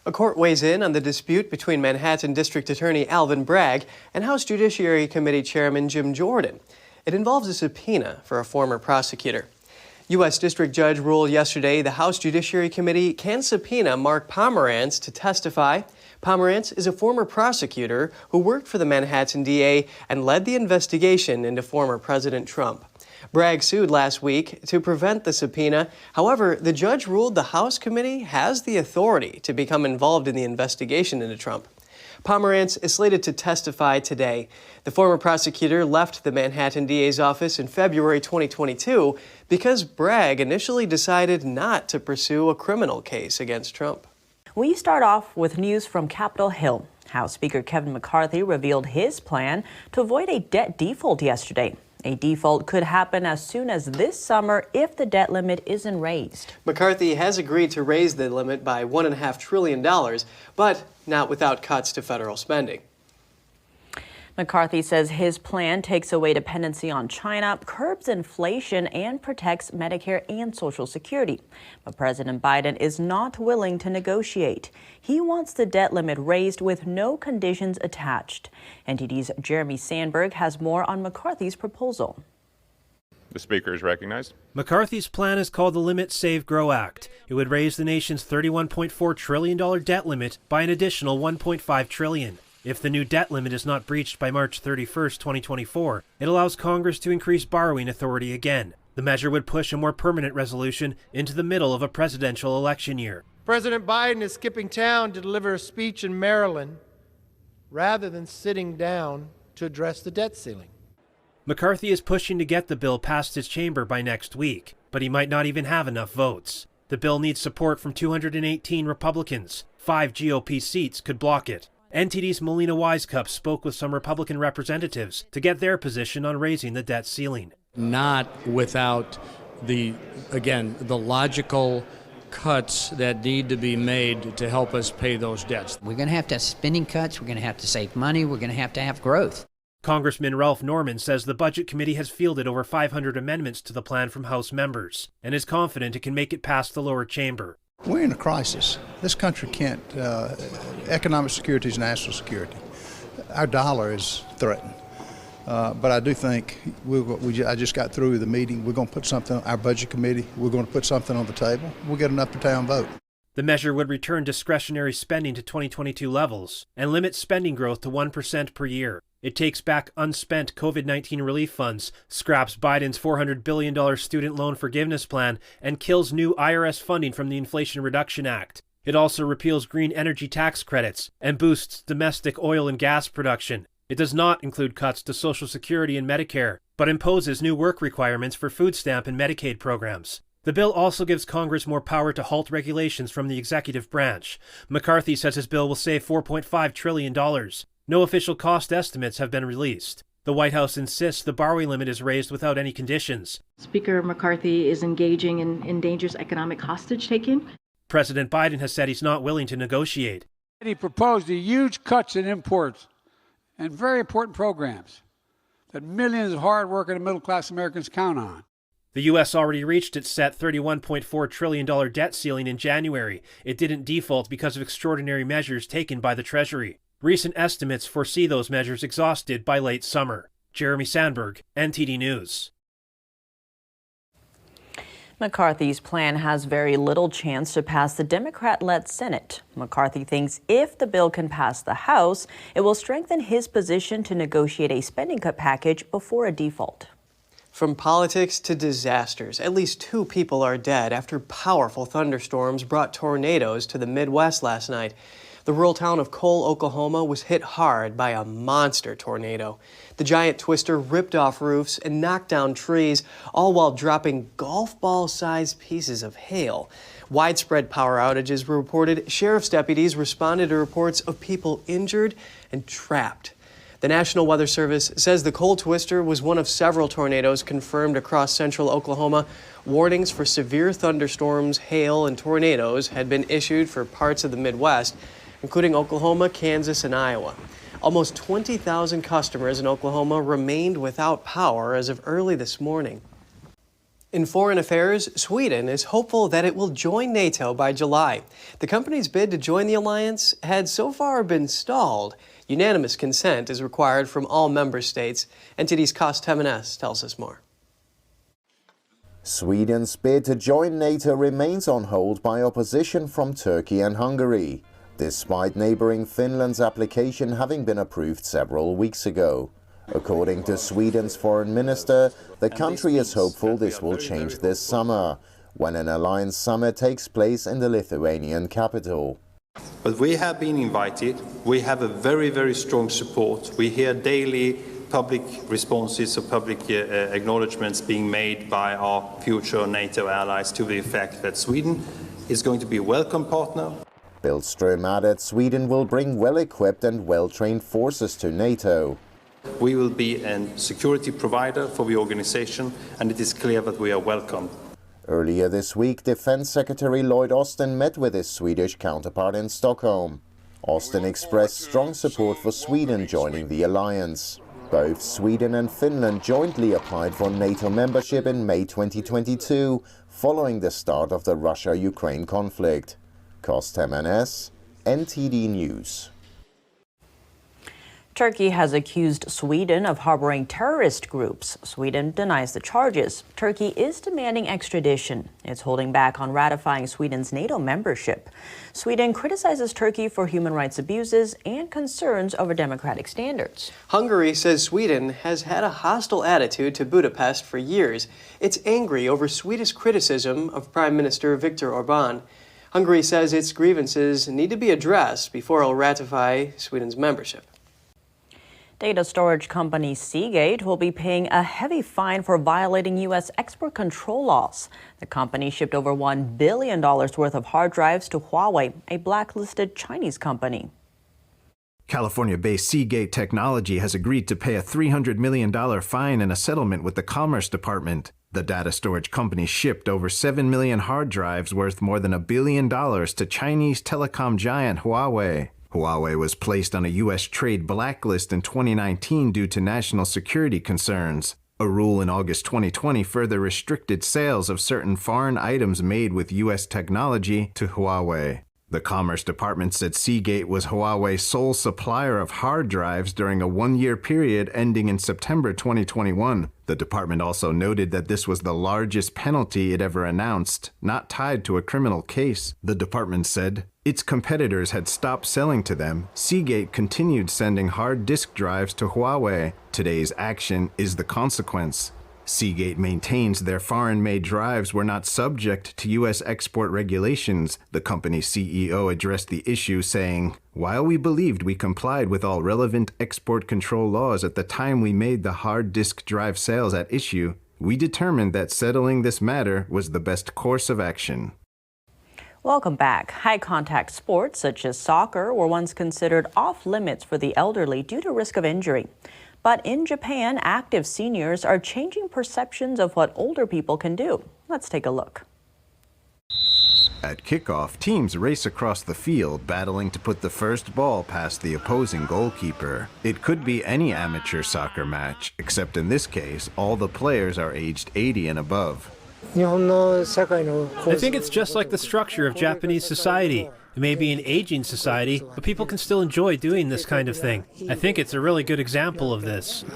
A court weighs in on the dispute between Manhattan District Attorney Alvin Bragg and House Judiciary Committee Chairman Jim Jordan. It involves a subpoena for a former prosecutor. U.S. District Judge ruled yesterday the House Judiciary Committee can subpoena Mark Pomerantz to testify. Pomerantz is a former prosecutor who worked for the Manhattan DA and led the investigation into former President Trump. Bragg sued last week to prevent the subpoena. However, the judge ruled the House committee has the authority to become involved in the investigation into Trump. Pomerantz is slated to testify today. The former prosecutor left the Manhattan DA's office in February 2022 because Bragg initially decided not to pursue a criminal case against Trump. We start off with news from Capitol Hill. House Speaker Kevin McCarthy revealed his plan to avoid a debt default yesterday. A default could happen as soon as this summer if the debt limit isn't raised. McCarthy has agreed to raise the limit by $1.5 trillion, but not without cuts to federal spending. McCarthy says his plan takes away dependency on China, curbs inflation, and protects Medicare and Social Security. But President Biden is not willing to negotiate. He wants the debt limit raised with no conditions attached. NTD's Jeremy Sandberg has more on McCarthy's proposal. The Speaker is recognized. McCarthy's plan is called the Limit Save Grow Act. It would raise the nation's $31.4 trillion debt limit by an additional $1.5 trillion. If the new debt limit is not breached by March 31, 2024, it allows Congress to increase borrowing authority again. The measure would push a more permanent resolution into the middle of a presidential election year. President Biden is skipping town to deliver a speech in Maryland rather than sitting down to address the debt ceiling. McCarthy is pushing to get the bill past his chamber by next week, but he might not even have enough votes. The bill needs support from 218 Republicans. 5 GOP seats could block it. NTD's Melina Wisecup spoke with some Republican representatives to get their position on raising the debt ceiling. Not without the logical cuts that need to be made to help us pay those debts. We're going to have spending cuts, we're going to have to save money, we're going to have growth. Congressman Ralph Norman says the Budget Committee has fielded over 500 amendments to the plan from House members and is confident it can make it past the lower chamber. We're in a crisis. This country can't, economic security is national security. Our dollar is threatened. But I do think, I just got through the meeting, we're going to put something, our budget committee, we're going to put something on the table. We'll get an up-to-town vote. The measure would return discretionary spending to 2022 levels and limit spending growth to 1% per year. It takes back unspent COVID-19 relief funds, scraps Biden's $400 billion student loan forgiveness plan, and kills new IRS funding from the Inflation Reduction Act. It also repeals green energy tax credits and boosts domestic oil and gas production. It does not include cuts to Social Security and Medicare, but imposes new work requirements for food stamp and Medicaid programs. The bill also gives Congress more power to halt regulations from the executive branch. McCarthy says his bill will save $4.5 trillion. No official cost estimates have been released. The White House insists the borrowing limit is raised without any conditions. Speaker McCarthy is engaging in dangerous economic hostage-taking. President Biden has said he's not willing to negotiate. He proposed huge cuts in imports and very important programs that millions of hard-working and middle-class Americans count on. The U.S. already reached its set $31.4 trillion debt ceiling in January. It didn't default because of extraordinary measures taken by the Treasury. Recent estimates foresee those measures exhausted by late summer. Jeremy Sandberg, NTD News. McCarthy's plan has very little chance to pass the Democrat-led Senate. McCarthy thinks if the bill can pass the House, it will strengthen his position to negotiate a spending cut package before a default. From politics to disasters, at least 2 people are dead after powerful thunderstorms brought tornadoes to the Midwest last night. The rural town of Cole, Oklahoma was hit hard by a monster tornado. The giant twister ripped off roofs and knocked down trees, all while dropping golf ball-sized pieces of hail. Widespread power outages were reported. Sheriff's deputies responded to reports of people injured and trapped. The National Weather Service says the Cole twister was one of several tornadoes confirmed across central Oklahoma. Warnings for severe thunderstorms, hail, and tornadoes had been issued for parts of the Midwest, including Oklahoma, Kansas, and Iowa. Almost 20,000 customers in Oklahoma remained without power as of early this morning. In foreign affairs, Sweden is hopeful that it will join NATO by July. The company's bid to join the alliance had so far been stalled. Unanimous consent is required from all member states. NTD's Cost Temenes tells us more. Sweden's bid to join NATO remains on hold by opposition from Turkey and Hungary, despite neighboring Finland's application having been approved several weeks ago. According to Sweden's foreign minister, the country is hopeful this will change this summer, when an alliance summit takes place in the Lithuanian capital. But we have been invited. We have a very, very strong support. We hear daily public responses or public acknowledgements being made by our future NATO allies to the effect that Sweden is going to be a welcome partner. Billström added Sweden will bring well-equipped and well-trained forces to NATO. We will be a security provider for the organization, and it is clear that we are welcome. Earlier this week, Defense Secretary Lloyd Austin met with his Swedish counterpart in Stockholm. Austin expressed strong support for Sweden joining the alliance. Both Sweden and Finland jointly applied for NATO membership in May 2022, following the start of the Russia-Ukraine conflict. Cost Temenes, NTD News. Turkey has accused Sweden of harboring terrorist groups. Sweden denies the charges. Turkey is demanding extradition. It's holding back on ratifying Sweden's NATO membership. Sweden criticizes Turkey for human rights abuses and concerns over democratic standards. Hungary says Sweden has had a hostile attitude to Budapest for years. It's angry over Swedish criticism of Prime Minister Viktor Orbán. Hungary says its grievances need to be addressed before it will ratify Sweden's membership. Data storage company Seagate will be paying a heavy fine for violating U.S. export control laws. The company shipped over $1 billion worth of hard drives to Huawei, a blacklisted Chinese company. California-based Seagate Technology has agreed to pay a $300 million fine in a settlement with the Commerce Department. The data storage company shipped over 7 million hard drives worth more than $1 billion to Chinese telecom giant Huawei. Huawei was placed on a U.S. trade blacklist in 2019 due to national security concerns. A rule in August 2020 further restricted sales of certain foreign items made with U.S. technology to Huawei. The Commerce Department said Seagate was Huawei's sole supplier of hard drives during a one-year period ending in September 2021. The department also noted that this was the largest penalty it ever announced, not tied to a criminal case. The department said its competitors had stopped selling to them. Seagate continued sending hard disk drives to Huawei. Today's action is the consequence. Seagate maintains their foreign-made drives were not subject to U.S. export regulations. The company's CEO addressed the issue, saying, "While we believed we complied with all relevant export control laws at the time we made the hard disk drive sales at issue, we determined that settling this matter was the best course of action." Welcome back. High-contact sports, such as soccer, were once considered off-limits for the elderly due to risk of injury. But in Japan, active seniors are changing perceptions of what older people can do. Let's take a look. At kickoff, teams race across the field, battling to put the first ball past the opposing goalkeeper. It could be any amateur soccer match, except in this case, all the players are aged 80 and above. I think it's just like the structure of Japanese society. It may be an aging society, but people can still enjoy doing this kind of thing. I think it's a really good example of this.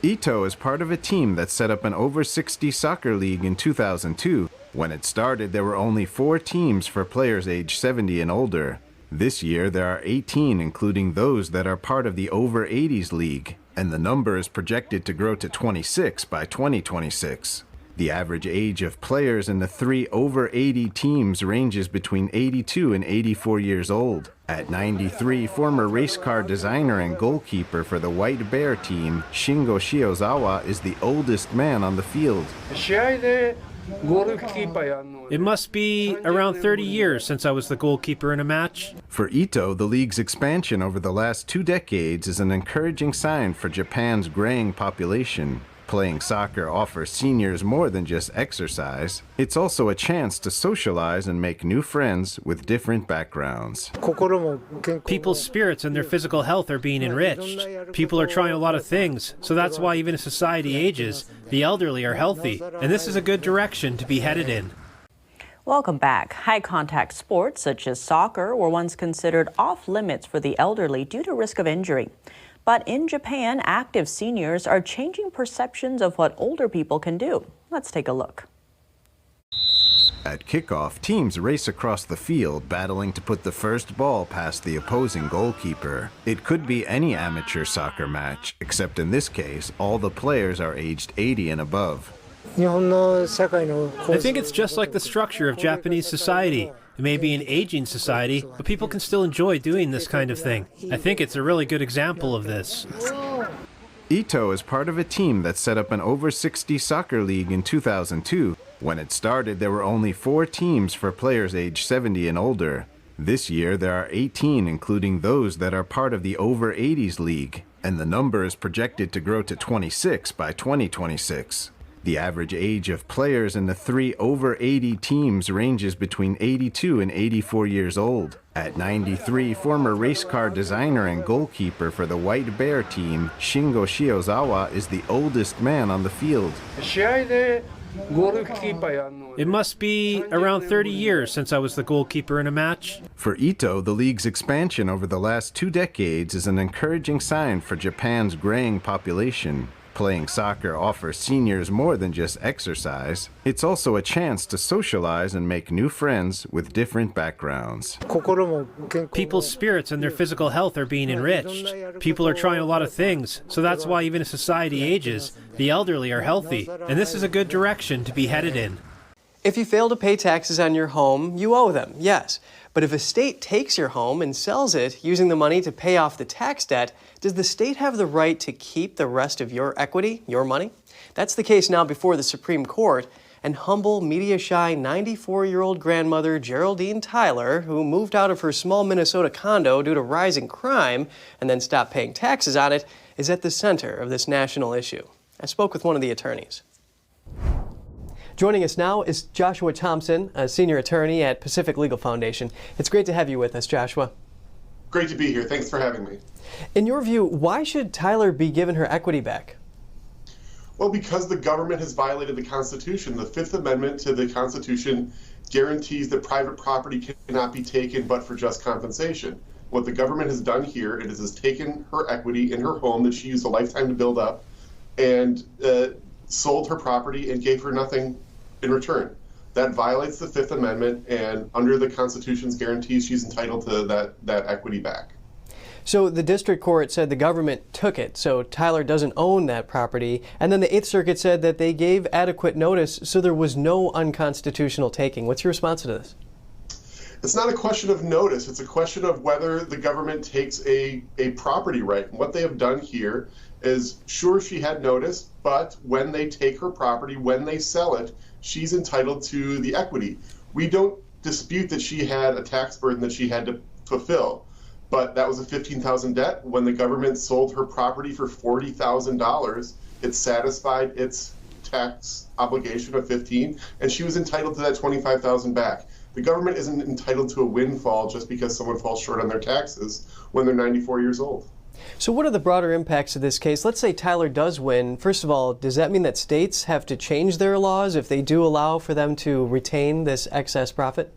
Ito is part of a team that set up an over-60 soccer league in 2002. When it started, there were only 4 teams for players aged 70 and older. This year, there are 18, including those that are part of the over-80s league, and the number is projected to grow to 26 by 2026. The average age of players in the 3 over-80 teams ranges between 82 and 84 years old. At 93, former race car designer and goalkeeper for the White Bear team, Shingo Shiozawa, is the oldest man on the field. It must be around 30 years since I was the goalkeeper in a match. For Ito, the league's expansion over the last 2 decades is an encouraging sign for Japan's graying population. Playing soccer offers seniors more than just exercise. It's also a chance to socialize and make new friends with different backgrounds. People's spirits and their physical health are being enriched. People are trying a lot of things, so that's why even as society ages, the elderly are healthy, and this is a good direction to be headed in. Welcome back. High-contact sports such as soccer were once considered off-limits for the elderly due to risk of injury. But in Japan, active seniors are changing perceptions of what older people can do. Let's take a look. At kickoff, teams race across the field, battling to put the first ball past the opposing goalkeeper. It could be any amateur soccer match, except in this case, all the players are aged 80 and above. I think it's just like the structure of Japanese society. It may be an aging society, but people can still enjoy doing this kind of thing. I think it's a really good example of this. Ito is part of a team that set up an over-60 soccer league in 2002. When it started, there were only 4 teams for players aged 70 and older. This year, there are 18, including those that are part of the over-80s league, and the number is projected to grow to 26 by 2026. The average age of players in the 3 over-80 teams ranges between 82 and 84 years old. At 93, former race car designer and goalkeeper for the White Bear team, Shingo Shiozawa, is the oldest man on the field. It must be around 30 years since I was the goalkeeper in a match. For Ito, the league's expansion over the last 2 decades is an encouraging sign for Japan's graying population. Playing soccer offers seniors more than just exercise. It's also a chance to socialize and make new friends with different backgrounds. People's spirits and their physical health are being enriched. People are trying a lot of things, so that's why even as society ages, the elderly are healthy, and this is a good direction to be headed in. If you fail to pay taxes on your home, you owe them, yes. But if a state takes your home and sells it using the money to pay off the tax debt, does the state have the right to keep the rest of your equity, your money? That's the case now before the Supreme Court, and humble, media-shy 94-year-old grandmother Geraldine Tyler, who moved out of her small Minnesota condo due to rising crime and then stopped paying taxes on it, is at the center of this national issue. I spoke with one of the attorneys. Joining us now is Joshua Thompson, a senior attorney at Pacific Legal Foundation. It's great to have you with us, Joshua. Great to be here. Thanks for having me. In your view, why should Tyler be given her equity back? Well, because the government has violated the Constitution. The Fifth Amendment to the Constitution guarantees that private property cannot be taken but for just compensation. What the government has done here, it has taken her equity in her home that she used a lifetime to build up and sold her property and gave her nothing in return. That violates the Fifth Amendment, and under the Constitution's guarantees, she's entitled to that equity back. So the district court said the government took it, so Tyler doesn't own that property, and then the Eighth Circuit said that they gave adequate notice, so there was no unconstitutional taking. What's your response to this? It's not a question of notice. It's a question of whether the government takes a property right. And what they have done here is, sure, she had notice, but when they take her property, when they sell it, she's entitled to the equity. We don't dispute that she had a tax burden that she had to fulfill, but that was a $15,000 debt. When the government sold her property for $40,000, it satisfied its tax obligation of $15,000, and she was entitled to that $25,000 back. The government isn't entitled to a windfall just because someone falls short on their taxes when they're 94 years old. So what are the broader impacts of this case? Let's say Tyler does win. First of all, does that mean that states have to change their laws if they do allow for them to retain this excess profit?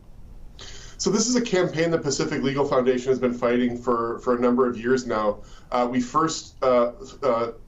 So this is a campaign the Pacific Legal Foundation has been fighting for a number of years now. We first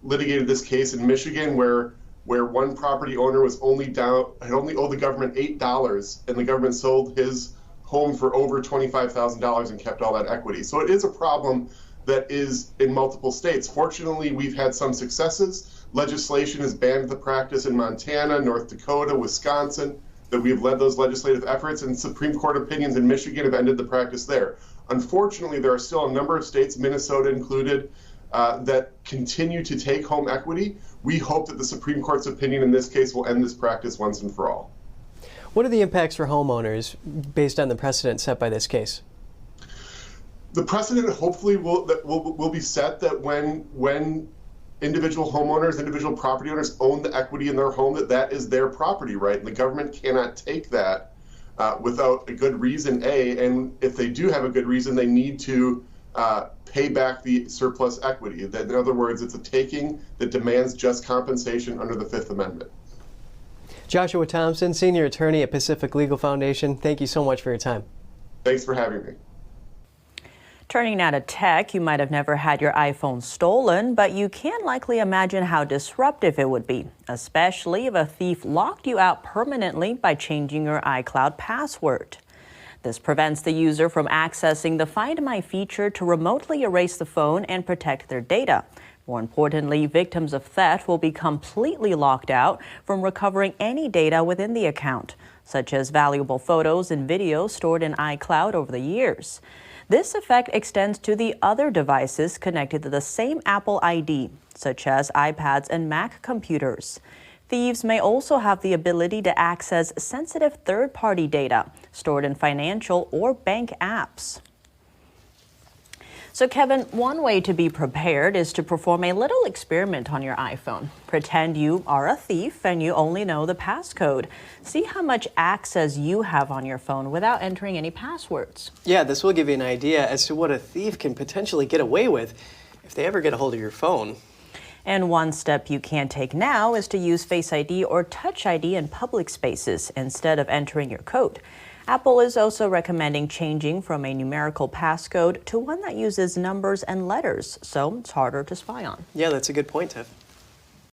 litigated this case in Michigan where one property owner had only owed the government $8, and the government sold his home for over $25,000 and kept all that equity. So it is a problem that is in multiple states. Fortunately, we've had some successes. Legislation has banned the practice in Montana, North Dakota, Wisconsin, that we've led those legislative efforts, and Supreme Court opinions in Michigan have ended the practice there. Unfortunately, there are still a number of states, Minnesota included, that continue to take home equity. We hope that the Supreme Court's opinion in this case will end this practice once and for all. What are the impacts for homeowners based on the precedent set by this case? The precedent hopefully will be set that when individual homeowners, individual property owners own the equity in their home, that is their property right, and the government cannot take that without a good reason, and if they do have a good reason, they need to pay back the surplus equity. In other words, it's a taking that demands just compensation under the Fifth Amendment. Joshua Thompson, Senior Attorney at Pacific Legal Foundation, thank you so much for your time. Thanks for having me. Turning now to tech, you might have never had your iPhone stolen, but you can likely imagine how disruptive it would be, especially if a thief locked you out permanently by changing your iCloud password. This prevents the user from accessing the Find My feature to remotely erase the phone and protect their data. More importantly, victims of theft will be completely locked out from recovering any data within the account, such as valuable photos and videos stored in iCloud over the years. This effect extends to the other devices connected to the same Apple ID, such as iPads and Mac computers. Thieves may also have the ability to access sensitive third-party data stored in financial or bank apps. So, Kevin, one way to be prepared is to perform a little experiment on your iPhone. Pretend you are a thief and you only know the passcode. See how much access you have on your phone without entering any passwords. Yeah, this will give you an idea as to what a thief can potentially get away with if they ever get a hold of your phone. And one step you can take now is to use Face ID or Touch ID in public spaces instead of entering your code. Apple is also recommending changing from a numerical passcode to one that uses numbers and letters, so it's harder to spy on. Yeah, that's a good point, Tiff.